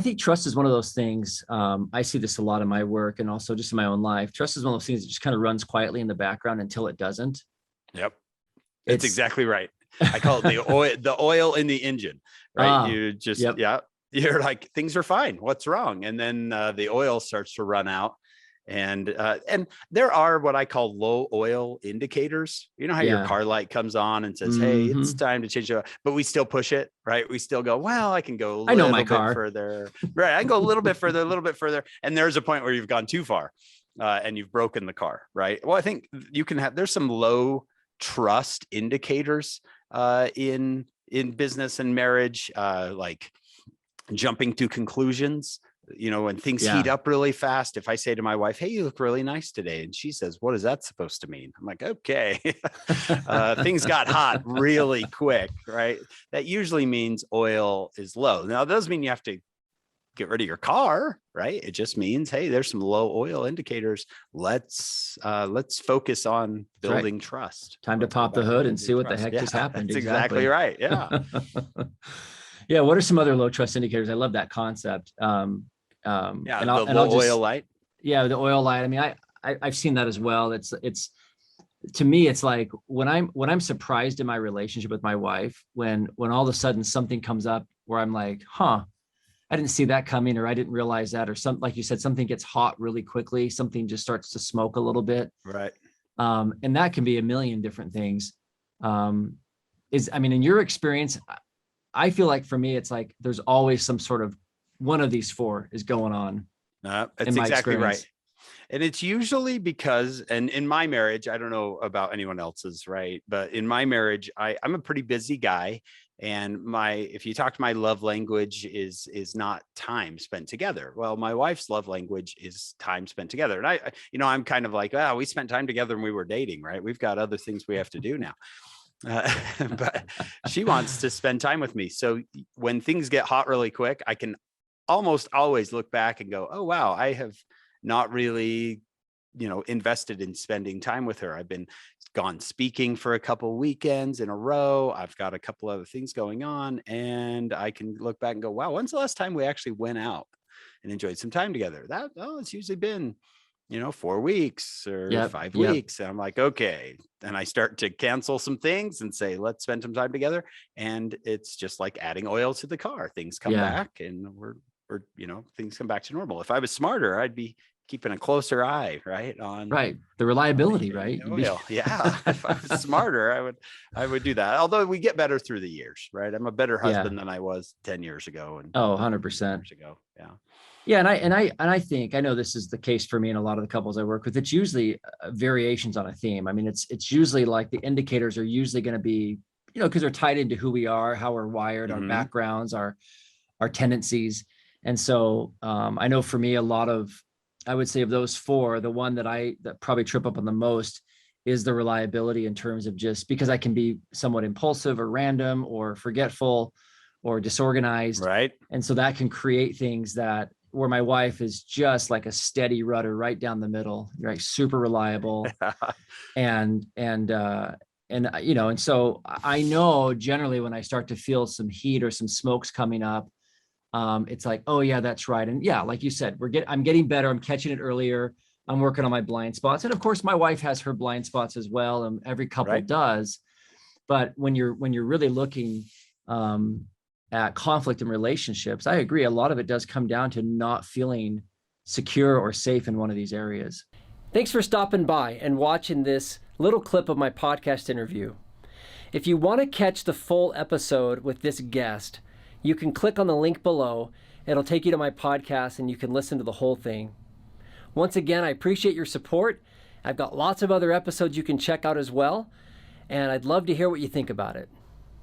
think trust is one of those things. I see this a lot in my work and also just in my own life. Trust is one of those things that just kind of runs quietly in the background until it doesn't. Yep. That's exactly right. I call it the oil in the engine, right? You just, you're like, things are fine. What's wrong? And then the oil starts to run out. And there are what I call low oil indicators. You know how your car light comes on and says, hey, it's time to change it, but we still push it, right? We still go, well, I can go a little bit further. Right. I can go a little bit further, a little bit further. And there's a point where you've gone too far and you've broken the car, right? Well, I think you can there's some low trust indicators in business and marriage, like jumping to conclusions. You know, when things heat up really fast, if I say to my wife, hey, you look really nice today, and she says, what is that supposed to mean? I'm like, okay, things got hot really quick, right? That usually means oil is low. Now, it doesn't mean you have to get rid of your car, right? It just means, hey, there's some low oil indicators. Let's focus on building trust. Time to pop the hood and see what the heck just happened. That's exactly right. Yeah. Yeah. What are some other low trust indicators? I love that concept. The oil light. Yeah, the oil light. I mean, I've seen that as well. It's to me, it's like when I'm surprised in my relationship with my wife, when all of a sudden something comes up where I'm like, I didn't see that coming, or I didn't realize that, or something, like you said, something gets hot really quickly, something just starts to smoke a little bit. Right. And that can be a million different things. In your experience, I feel like for me, it's like there's always some sort of one of these four is going on. That's exactly right. And it's usually because, and in my marriage, I don't know about anyone else's, right? But in my marriage, I'm a pretty busy guy. And if you talk to my love language is not time spent together. Well, my wife's love language is time spent together. And I'm kind of like, we spent time together when we were dating, right? We've got other things we have to do now. But she wants to spend time with me. So when things get hot really quick, I can almost always look back and go, oh, wow, I have not really, invested in spending time with her. I've been gone speaking for a couple of weekends in a row. I've got a couple other things going on, and I can look back and go, wow, when's the last time we actually went out and enjoyed some time together? It's usually been, 4 weeks or 5 weeks. And I'm like, okay. And I start to cancel some things and say, let's spend some time together. And it's just like adding oil to the car. Things come back and things come back to normal. If I was smarter, I'd be keeping a closer eye, right? On the reliability, right? Oil. Yeah. If I was smarter, I would do that. Although we get better through the years, right? I'm a better husband than I was 10 years ago. And 100% years ago. Yeah. Yeah. I think, I know this is the case for me and a lot of the couples I work with. It's usually variations on a theme. I mean, it's usually like the indicators are usually going to be, because they're tied into who we are, how we're wired, our backgrounds, our tendencies. And so I know for me, I would say of those four, the one that probably trip up on the most is the reliability, in terms of just because I can be somewhat impulsive or random or forgetful or disorganized. Right. And so that can create things where my wife is just like a steady rudder right down the middle, right? Super reliable. And so I know generally when I start to feel some heat or some smokes coming up, it's like, oh yeah, that's right. And yeah, like you said, I'm getting better. I'm catching it earlier. I'm working on my blind spots. And of course my wife has her blind spots as well. And every couple does. But when you're really looking at conflict in relationships, I agree. A lot of it does come down to not feeling secure or safe in one of these areas. Thanks for stopping by and watching this little clip of my podcast interview. If you want to catch the full episode with this guest, you can click on the link below. It'll take you to my podcast and you can listen to the whole thing. Once again, I appreciate your support. I've got lots of other episodes you can check out as well, and I'd love to hear what you think about it.